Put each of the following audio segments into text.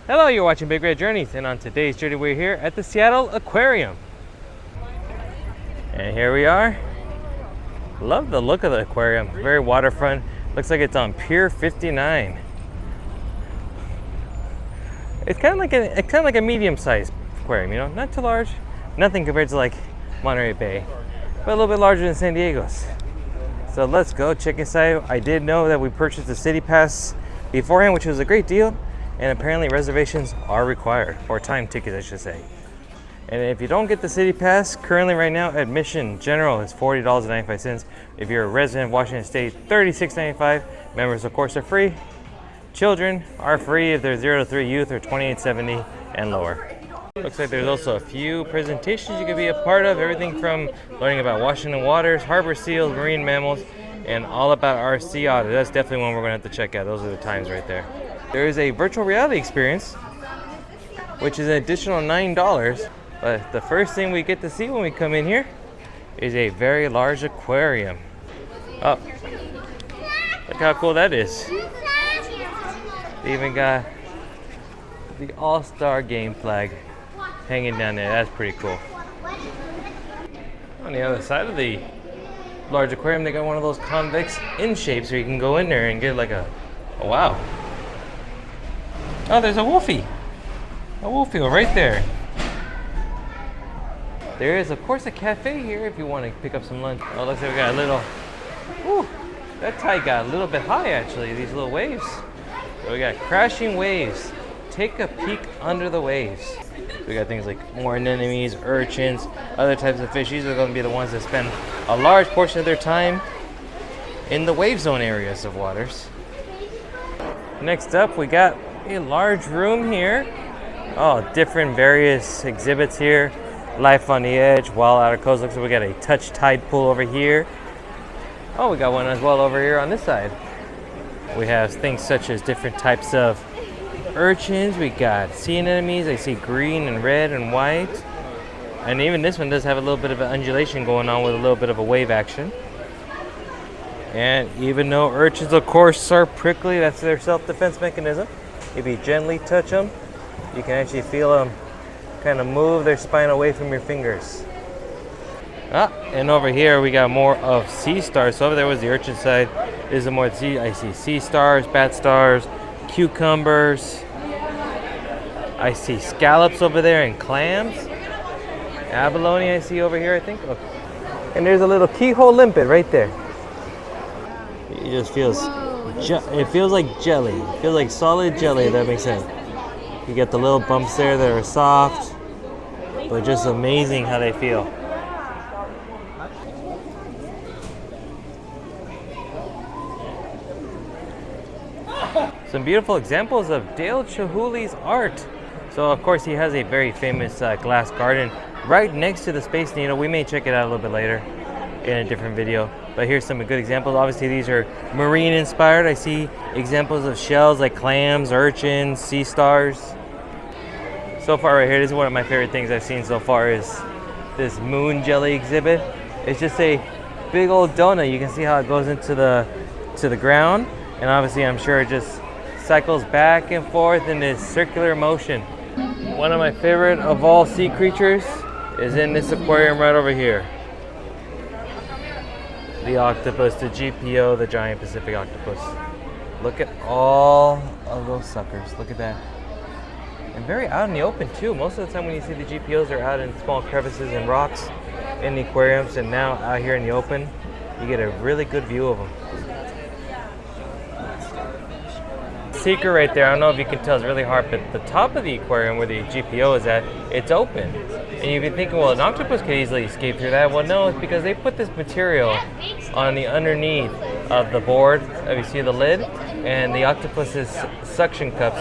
Hello, you're watching Big Red Journeys, and on today's journey we're here at the Seattle Aquarium. And here we are. Love the look of the aquarium. Very waterfront. Looks like it's on Pier 59. It's kind of like a medium-sized aquarium, you know, not too large, nothing compared to like Monterey Bay, but a little bit larger than San Diego's. So let's go check inside. I did know that we purchased the city pass beforehand, which was a great deal. And apparently reservations are required, or time tickets I should say. And if you don't get the city pass, currently right now admission general is $40.95. If you're a resident of Washington State, $36.95. Members of course are free. Children are free if they're 0 to 3, youth are $28.70 and lower. Looks like there's also a few presentations you can be a part of, everything from learning about Washington waters, harbor seals, marine mammals, and all about our sea otter. That's definitely one we're gonna have to check out. Those are the times right there. There is a virtual reality experience, which is an additional $9. But the first thing we get to see when we come in here is a very large aquarium. Oh, look how cool that is. They even got the All-Star Game flag hanging down there. That's pretty cool. On the other side of the large aquarium, they got one of those convex in shapes where you can go in there and get like a, oh wow. Oh, there's a wolfie. A wolfie right there. There is, of course, a cafe here if you want to pick up some lunch. Oh, looks like we got a little, whew, that tide got a little bit high actually, these little waves. So we got crashing waves. Take a peek under the waves. We got things like more anemones, urchins, other types of fish. These are going to be the ones that spend a large portion of their time in the wave zone areas of waters. Next up, we got a large room here. Oh, different various exhibits here. Life on the edge, wild outer coast. Looks like we got a touch tide pool over here. Oh, we got one as well over here on this side. We have things such as different types of urchins. We got sea anemones. I see green and red and white. And even this one does have a little bit of an undulation going on with a little bit of a wave action. And even though urchins, of course, are prickly, that's their self-defense mechanism. If you gently touch them, you can actually feel them kind of move their spine away from your fingers. Ah, and over here we got more of sea stars. So over there was the urchin side. This is more sea. I see sea stars, bat stars, cucumbers. I see scallops over there and clams. Abalone I see over here, I think. Look. And there's a little keyhole limpet right there. It just feels, it feels like jelly. It feels like solid jelly, if that makes sense. You get the little bumps there that are soft, but just amazing how they feel. Some beautiful examples of Dale Chihuly's art. So of course he has a very famous glass garden right next to the Space Needle. We may check it out a little bit later in a different video. But here's some good examples. Obviously these are marine inspired. I see examples of shells like clams, urchins, sea stars. So far right here, this is one of my favorite things I've seen so far is this moon jelly exhibit. It's just a big old donut. You can see how it goes into the ground. And obviously I'm sure it just cycles back and forth in this circular motion. One of my favorite of all sea creatures is in this aquarium right over here. The octopus, the GPO, the Giant Pacific Octopus. Look at all of those suckers. Look at that. And very out in the open too. Most of the time when you see the GPOs, they're out in small crevices and rocks in the aquariums, and now out here in the open, you get a really good view of them. Secret right there, I don't know if you can tell, it's really hard, but the top of the aquarium where the GPO is at, it's open. And you'd be thinking, well, an octopus could easily escape through that. Well, no, it's because they put this material on the underneath of the board. You see the lid, and the octopus's suction cups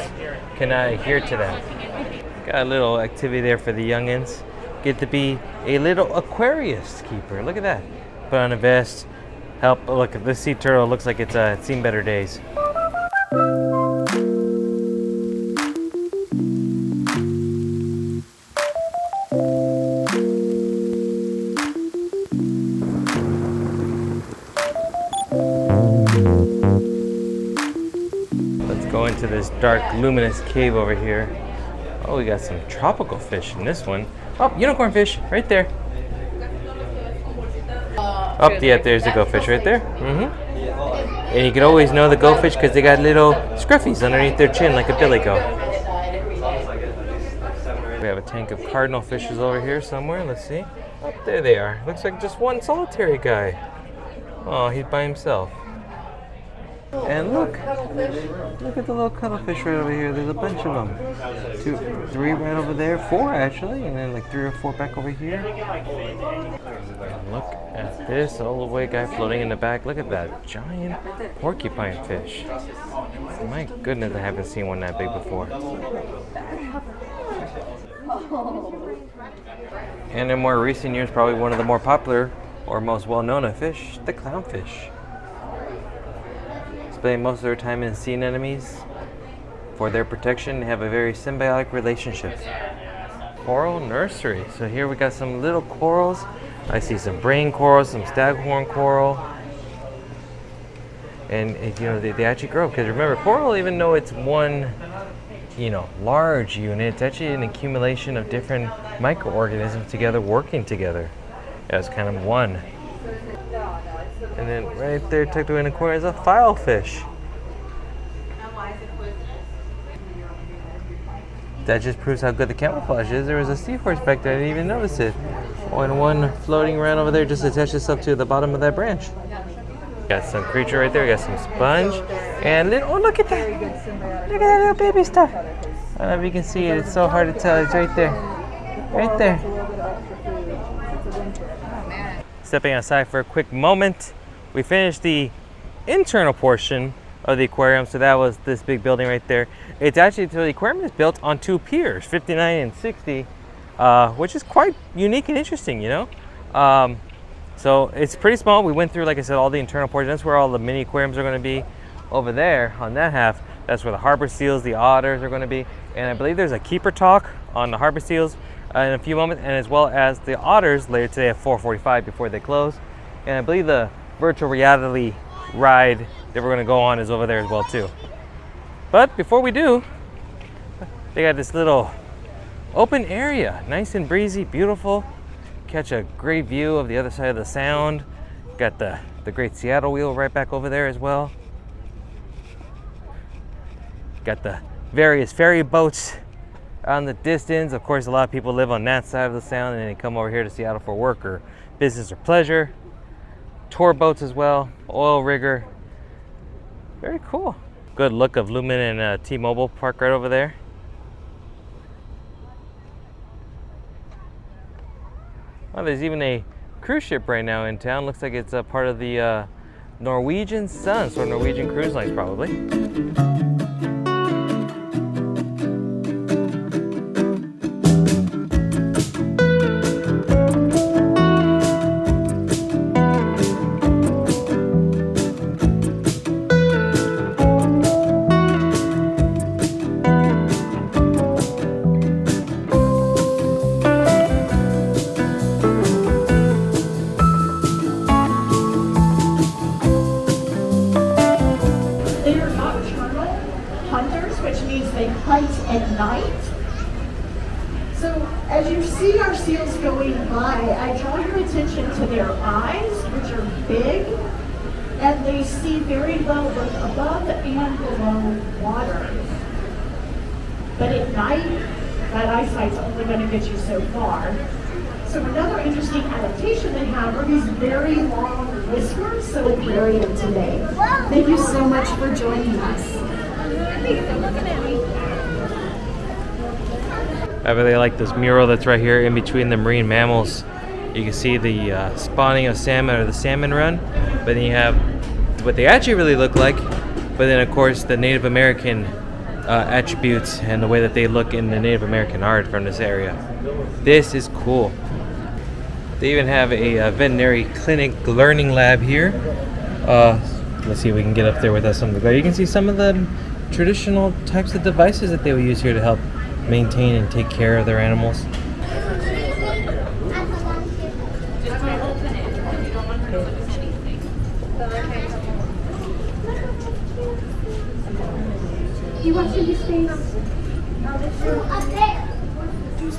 cannot adhere to that. Got a little activity there for the youngins. Get to be a little Aquarius keeper. Look at that. Put on a vest. Help. Look, this sea turtle looks like it's seen better days. into this dark, luminous cave over here. Oh, we got some tropical fish in this one. Oh, unicorn fish, right there. Oh, yeah, there's the goldfish right there. And you can always know the goldfish because they got little scruffies underneath their chin like a billy goat. We have a tank of cardinal fishes over here somewhere. Let's see. Oh, there they are. Looks like just one solitary guy. Oh, he's by himself. And look at the little cuttlefish right over here. There's a bunch of them. 2, 3 right over there, 4 actually, and then like 3 or 4 back over here. And look at this all the way guy floating in the back. Look at that giant porcupine fish. My goodness, I haven't seen one that big before. And in more recent years, probably one of the more popular or most well-known of fish, the clownfish. Spending most of their time in sea anemones for their protection. They have a very symbiotic relationship. Coral nursery. So here we got some little corals. I see some brain coral, some staghorn coral. And you know, they actually grow, because remember, coral, even though it's one, you know, large unit, it's actually an accumulation of different microorganisms together, working together as kind of one. And then right there, tucked away in the corner, is a filefish. That just proves how good the camouflage is. There was a seahorse back there, I didn't even notice it. And one floating around over there just attached itself to the bottom of that branch. Got some creature right there, we got some sponge. And little, oh, look at that! Look at that little baby stuff. I don't know if you can see it, it's so hard to tell. It's right there. Right there. Stepping outside for a quick moment. We finished the internal portion of the aquarium, so that was this big building right there. It's actually, so the aquarium is built on 2 piers, 59 and 60, which is quite unique and interesting, you know. So it's pretty small. We went through, like I said, all the internal portion. That's where all the mini aquariums are going to be. Over there on that half, that's where the harbor seals, the otters are going to be. And I believe there's a keeper talk on the harbor seals in a few moments, and as well as the otters later today at 4:45 before they close. And I believe the virtual reality ride that we're going to go on is over there as well too. But before we do, they got this little open area, nice and breezy, beautiful. Catch a great view of the other side of the sound. Got the great Seattle wheel right back over there as well. Got the various ferry boats on the distance. Of course, a lot of people live on that side of the sound and they come over here to Seattle for work or business or pleasure. Tour boats as well, oil rigger. Very cool. Good look of Lumen and T-Mobile Park right over there. Oh, there's even a cruise ship right now in town. Looks like it's a part of the Norwegian Sun, so Norwegian Cruise Lines probably. As you see our seals going by, I draw your attention to their eyes, which are big, and they see very well both above and below water. But at night, that eyesight's only going to get you so far. So another interesting adaptation they have are these very long whiskers, so aquarium today. Thank you so much for joining us. I really like this mural that's right here in between the marine mammals. You can see the spawning of salmon, or the salmon run, but then you have what they actually really look like, but then of course the Native American attributes and the way that they look in the Native American art from this area. This is cool. They even have a veterinary clinic learning lab here. Let's see if we can get up there without some of the glare. You can see some of the traditional types of devices that they will use here to help maintain and take care of their animals. you want to see his face?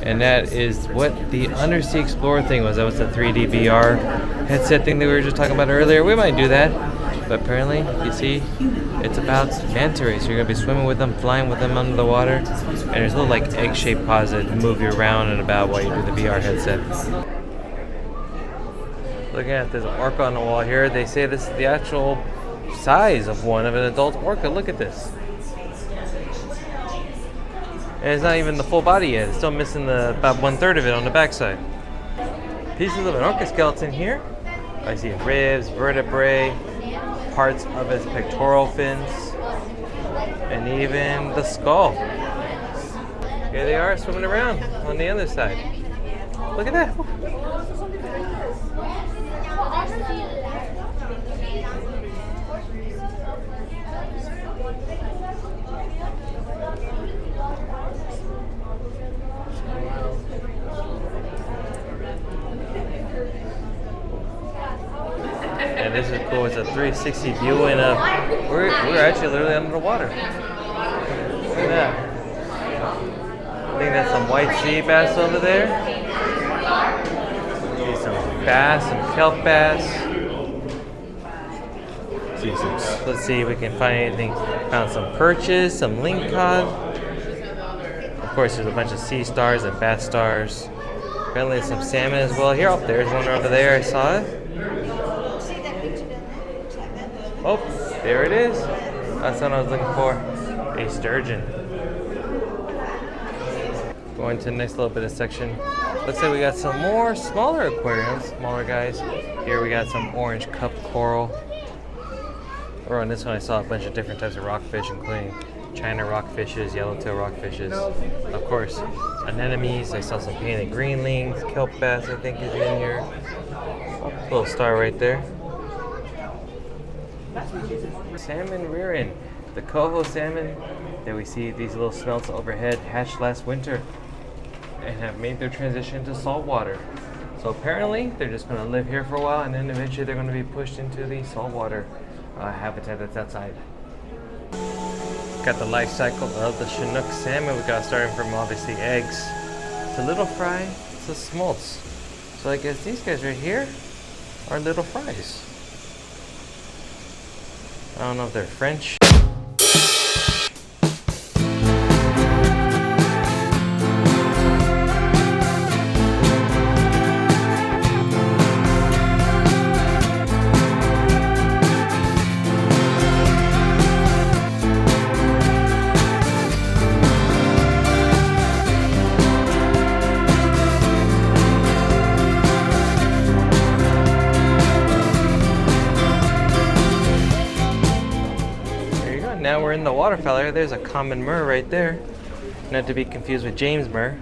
And that is what the Undersea Explorer thing was. That was the 3D VR headset thing that we were just talking about earlier. We might do that. But apparently, you see, it's about manta rays. So you're going to be swimming with them, flying with them under the water. And there's little like egg-shaped pods that move you around and about while you do the VR headset. Looking at this orca on the wall here, they say this is the actual size of one of an adult orca. Look at this. And it's not even the full body yet. It's still missing about 1/3 of it on the backside. Pieces of an orca skeleton here. I see ribs, vertebrae, parts of its pectoral fins, and even the skull. Here they are swimming around on the other side. Look at that. And this is cool. It's a 360 view, and we're actually literally under the water. Look at that. I think that's some white sea bass over there. See some bass, some kelp bass. Let's see if we can find anything. Found some perches, some lingcod. Of course, there's a bunch of sea stars and bass stars. Apparently, some salmon as well. Here, there's one over there. I saw it. Oh, there it is. That's what I was looking for. A sturgeon. Going to the next little bit of section. Looks like we got some more smaller aquariums, smaller guys. Here we got some orange cup coral. Or on this one I saw a bunch of different types of rockfish, including China rockfishes, yellowtail rockfishes. Of course, anemones. I saw some painted greenlings, kelp bass I think is in here. Oh, little star right there. Salmon rearing. The coho salmon that we see, these little smelts overhead, hatched last winter and have made their transition to saltwater. So apparently they're just going to live here for a while, and then eventually they're going to be pushed into the saltwater habitat that's outside. Got the life cycle of the Chinook salmon. We got starting from obviously eggs to little fry to smolts. So I guess these guys right here are little fries. I don't know if they're French. Now we're in the waterfowl area. There's a common murre right there. Not to be confused with James murre.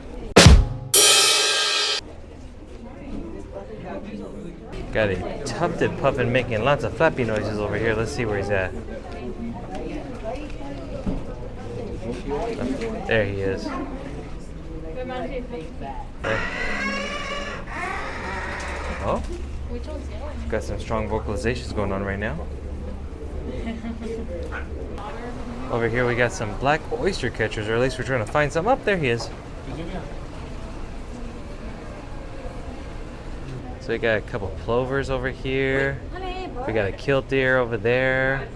Got a tufted puffin making lots of flappy noises over here. Let's see where he's at. Oh, there he is. There. Oh, got some strong vocalizations going on right now. Over here we got some black oyster catchers, or at least we're trying to find some. Up there he is. So we got a couple plovers over here. We got a kilt deer over there.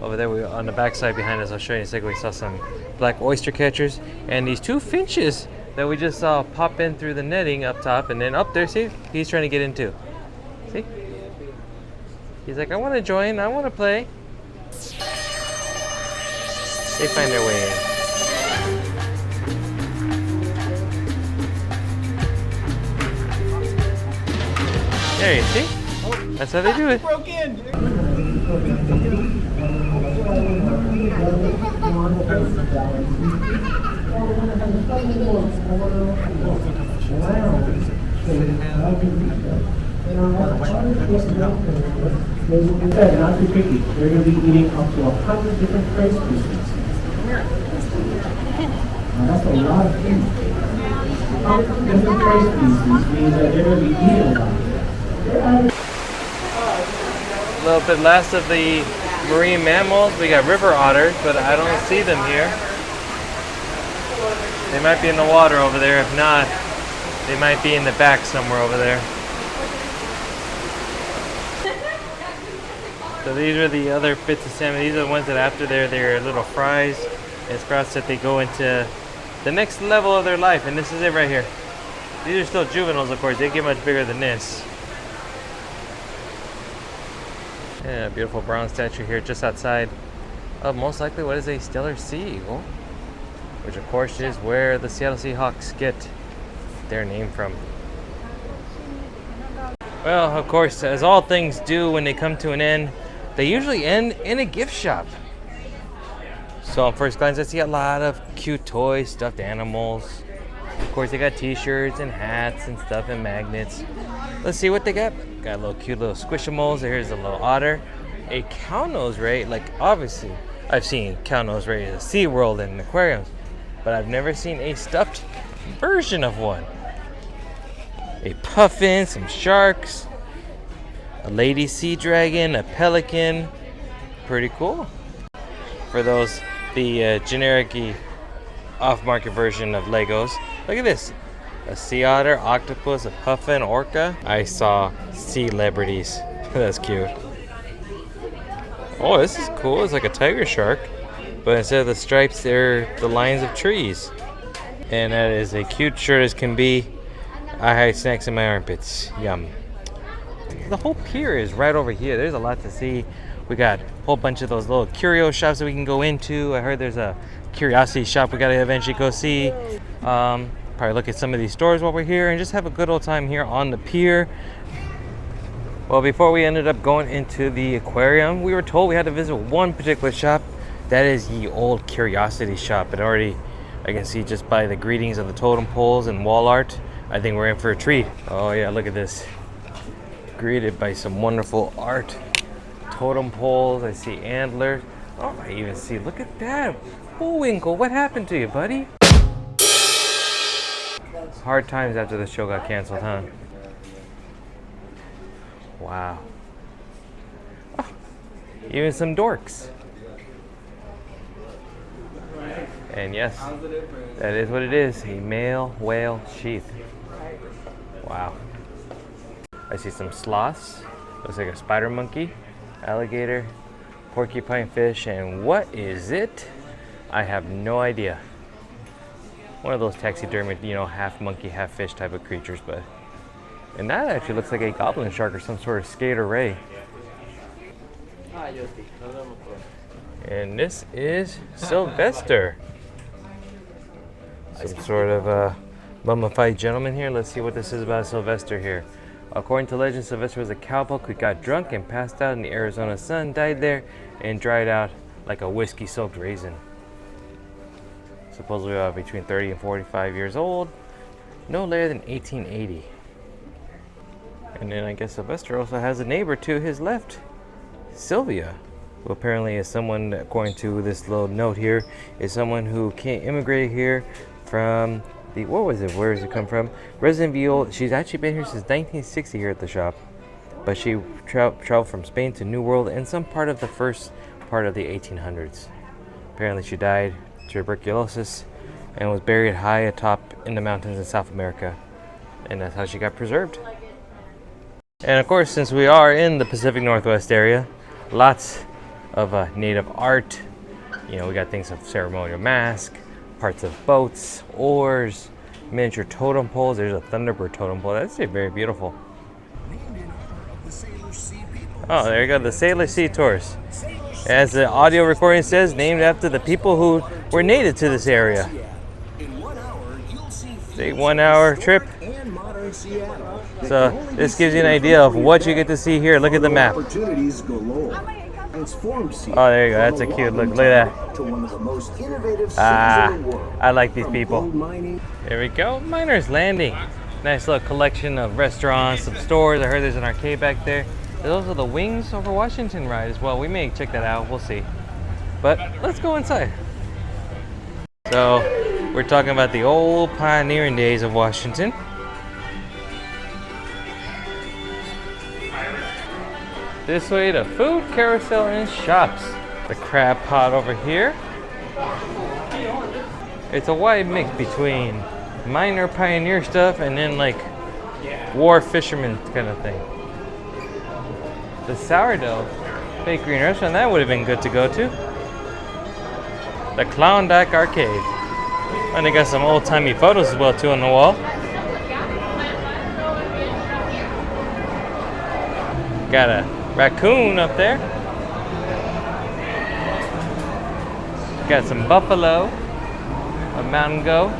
Over there, on the backside behind us, I'll show you in a second, we saw some black oyster catchers. And these two finches that we just saw pop in through the netting up top, and then up there, see? He's trying to get in too. See? He's like, I want to join, I want to play. They find their way in. There you see? That's how they do it. Broke in. Not too picky. They're going to be eating up to 100 different prey species. Now, that's a lot of food. 100 different prey species means that they're going to be eating a lot. A little bit last of the marine mammals. We got river otters, but I don't see them here. They might be in the water over there. If not, they might be in the back somewhere over there. So these are the other bits of salmon. These are the ones that after their little fries and sprouts that they go into the next level of their life. And this is it right here. These are still juveniles, of course. They get much bigger than this. Yeah, beautiful bronze statue here just outside of most likely what is a stellar sea eagle, which of course is where the Seattle Seahawks get their name from. Well, of course, as all things do when they come to an end, they usually end in a gift shop. So on first glance, I see a lot of cute toys, stuffed animals. Of course, they got t-shirts and hats and stuff and magnets. Let's see what they got. Got a little cute little squishimals. Here's a little otter. A cow nose ray. Like, obviously, I've seen cow nose rays at SeaWorld and aquariums, but I've never seen a stuffed version of one. A puffin, some sharks, a lady sea dragon, a pelican. Pretty cool. For those, the generic-y off-market version of Legos. Look at this. A sea otter, octopus, a puffin, orca. I saw celebrities. That's cute. Oh, this is cool. It's like a tiger shark, but instead of the stripes, they're the lines of trees. And that is a cute shirt as can be. I hide snacks in my armpits. Yum. The whole pier is right over here. There's a lot to see. We got a whole bunch of those little curio shops that we can go into. I heard there's a Curiosities shop we gotta eventually go see. Probably look at some of these stores while we're here and just have a good old time here on the pier. Well, before we ended up going into the aquarium, we were told we had to visit one particular shop. That is the old Curiosities shop. And already, I can see just by the greetings of the totem poles and wall art, I think we're in for a treat. Oh yeah, look at this. Greeted by some wonderful art. Totem poles, I see antlers. Oh, I even see, look at that. Bullwinkle, what happened to you, buddy? Hard times after the show got canceled, huh? Wow. Oh, even some dorks. And yes, that is what it is, a male whale sheath. Wow. I see some sloths. Looks like a spider monkey, alligator, porcupine fish, and what is it? I have no idea. One of those taxidermied, half monkey, half fish type of creatures, but. And that actually looks like a goblin shark or some sort of skater ray. And this is Sylvester. Some sort of mummified gentleman here. Let's see what this is about Sylvester here. According to legend, Sylvester was a cowpoke who got drunk and passed out in the Arizona sun, died there, and dried out like a whiskey-soaked raisin. Supposedly between 30 and 45 years old, no later than 1880. And then I guess Sylvester also has a neighbor to his left, Sylvia, who apparently is someone, according to this little note here, is someone who immigrated here from where does it come from? Resident Evil. She's actually been here since 1960 here at the shop, but she traveled from Spain to New World in some part of the first part of the 1800s. Apparently she died tuberculosis and was buried high atop in the mountains in South America, and that's how she got preserved. And of course, since we are in the Pacific Northwest area, lots of native art. We got things of ceremonial mask, parts of boats, oars, miniature totem poles. There's a Thunderbird totem pole. That's very beautiful. Oh, there you go, the Salish Sea Tours. As the audio recording says, named after the people who were native to this area. It's a 1 hour trip. So this gives you an idea of what you get to see here. Look at the map. Oh, there you go. That's a cute look. Look at that. I like these people. There we go. Miners Landing. Nice little collection of restaurants, some stores. I heard there's an arcade back there. Those are the Wings Over Washington ride as well. We may check that out. We'll see. But let's go inside. So we're talking about the old pioneering days of Washington. This way to food, carousel, and shops. The crab pot over here. It's a wide mix between minor pioneer stuff and then like war fisherman kind of thing. The sourdough bakery and restaurant, that would have been good to go to. The Klondike Arcade. And they got some old-timey photos as well too on the wall. Got a raccoon up there. Got some buffalo, a mountain goat,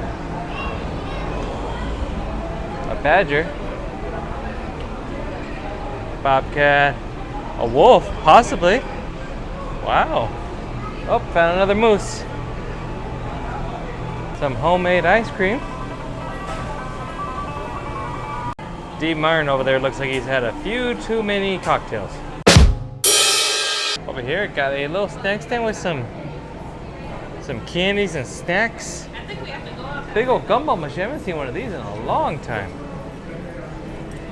a badger, bobcat, a wolf, possibly. Wow. Oh, found another moose. Some homemade ice cream. Steve Martin over there looks like he's had a few too many cocktails. Over here, got a little snack stand with some candies and snacks. Big old gumball machine. I haven't seen one of these in a long time.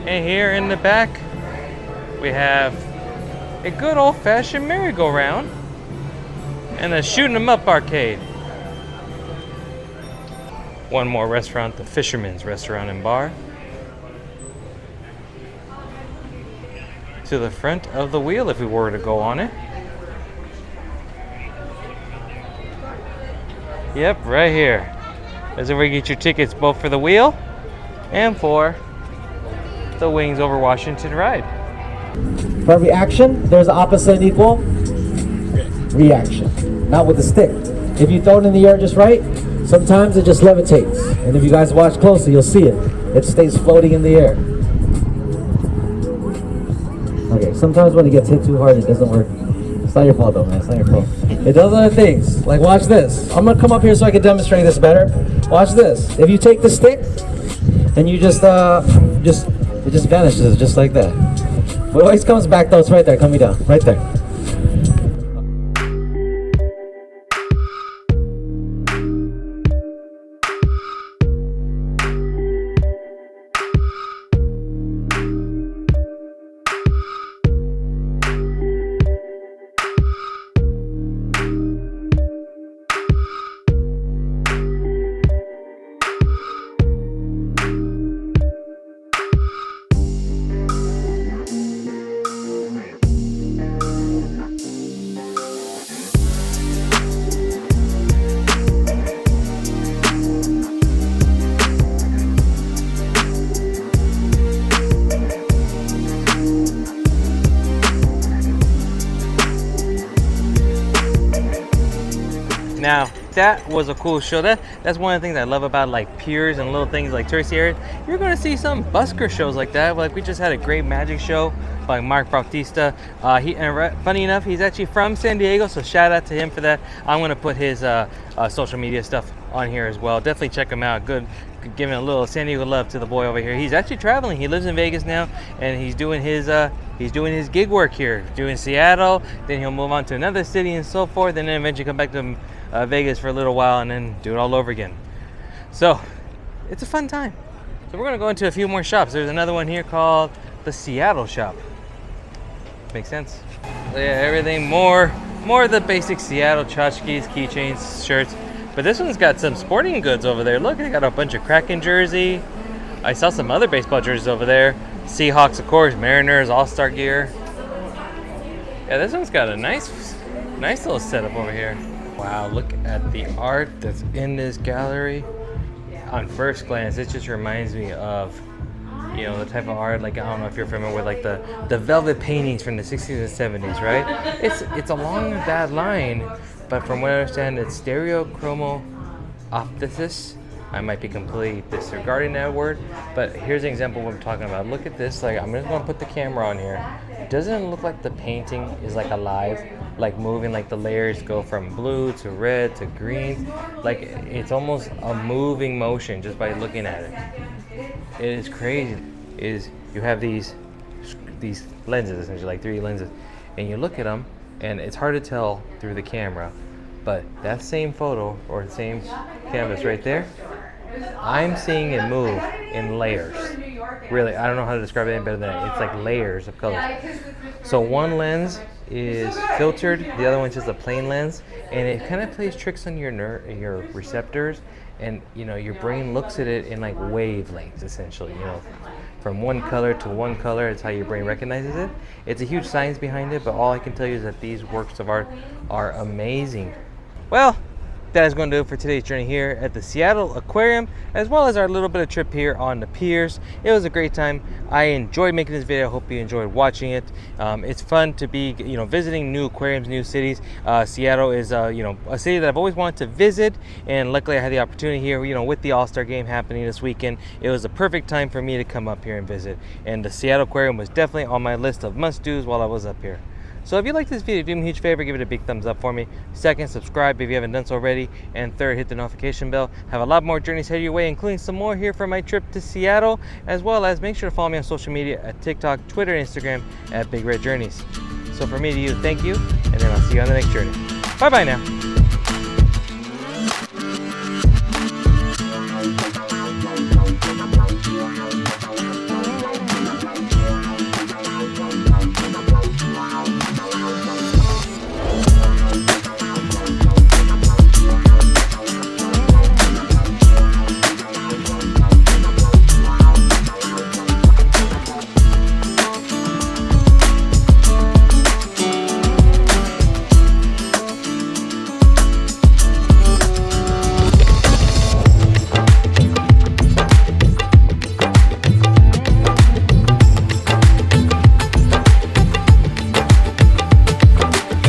And here in the back, we have a good old-fashioned merry-go-round and a shooting 'em up arcade. One more restaurant, the Fisherman's Restaurant and Bar. To the front of the wheel if we were to go on it. Yep, right here. This is where you get your tickets both for the wheel and for the Wings Over Washington ride. For every action, there's opposite and equal reaction. Not with the stick. If you throw it in the air just right, sometimes it just levitates. And if you guys watch closely, you'll see it. It stays floating in the air. Okay, sometimes when it gets hit too hard, it doesn't work. It's not your fault though, man. It's not your fault. It does other things. Like watch this. I'm gonna come up here so I can demonstrate this better. Watch this. If you take the stick and you it just vanishes just like that. But it always comes back though. It's right there, coming down, right there. Now, that was a cool show. That's one of the things I love about like piers and little things like touristy areas. You're going to see some busker shows like that. Like we just had a great magic show by Mark Bautista. Funny enough, he's actually from San Diego, so shout out to him for that. I'm going to put his social media stuff on here as well. Definitely check him out. Good, giving a little San Diego love to the boy over here. He's actually traveling. He lives in Vegas now, and he's doing his gig work here, doing Seattle. Then he'll move on to another city and so forth, and then eventually come back to Vegas for a little while and then do it all over again. So it's a fun time. So we're gonna go into a few more shops. There's another one here called the Seattle shop. Makes sense. So yeah, everything more of the basic Seattle tchotchkes, keychains, shirts. But this one's got some sporting goods over there. Look, they got a bunch of Kraken jersey. I saw some other baseball jerseys over there. Seahawks, of course, Mariners, All-Star gear. Yeah, this one's got a nice little setup over here. Wow, look at the art that's in this gallery. On first glance, it just reminds me of, you know, the type of art, like, I don't know if you're familiar with, like, the velvet paintings from the 60s and 70s, right? It's along that line, but from what I understand, it's stereochromo-opticus. I might be completely disregarding that word, but here's an example of what I'm talking about. Look at this, like, I'm just gonna put the camera on here. Doesn't it look like the painting is like alive, like moving, like the layers go from blue to red to green, like it's almost a moving motion just by looking at it. It is crazy. You have these lenses, essentially like 3D lenses, and you look at them, and it's hard to tell through the camera, but that same photo or the same canvas right there, I'm seeing it move in layers. Really, I don't know how to describe it any better than that. It's like layers of colors. So one lens is filtered, the other one's just a plain lens, and it kind of plays tricks on your receptors, and you know, your brain looks at it in like wavelengths essentially, you know, from one color to one color. It's how your brain recognizes it. It's a huge science behind it, but all I can tell you is that these works of art are amazing. Well, that is going to do it for today's journey here at the Seattle Aquarium, as well as our little bit of trip here on the piers. It was a great time. I enjoyed making this video. I hope you enjoyed watching it. It's fun to be, you know, visiting new aquariums, new cities. Seattle is, you know, a city that I've always wanted to visit, and luckily I had the opportunity here, you know, with the All-Star game happening this weekend. It was a perfect time for me to come up here and visit, and the Seattle Aquarium was definitely on my list of must-dos while I was up here. So if you like this video, do me a huge favor, give it a big thumbs up for me. Second, subscribe if you haven't done so already. And third, hit the notification bell. Have a lot more journeys headed your way, including some more here for my trip to Seattle, as well as make sure to follow me on social media at TikTok, Twitter, and Instagram at BigRedJourneys. So for me to you, thank you, and then I'll see you on the next journey. Bye-bye now.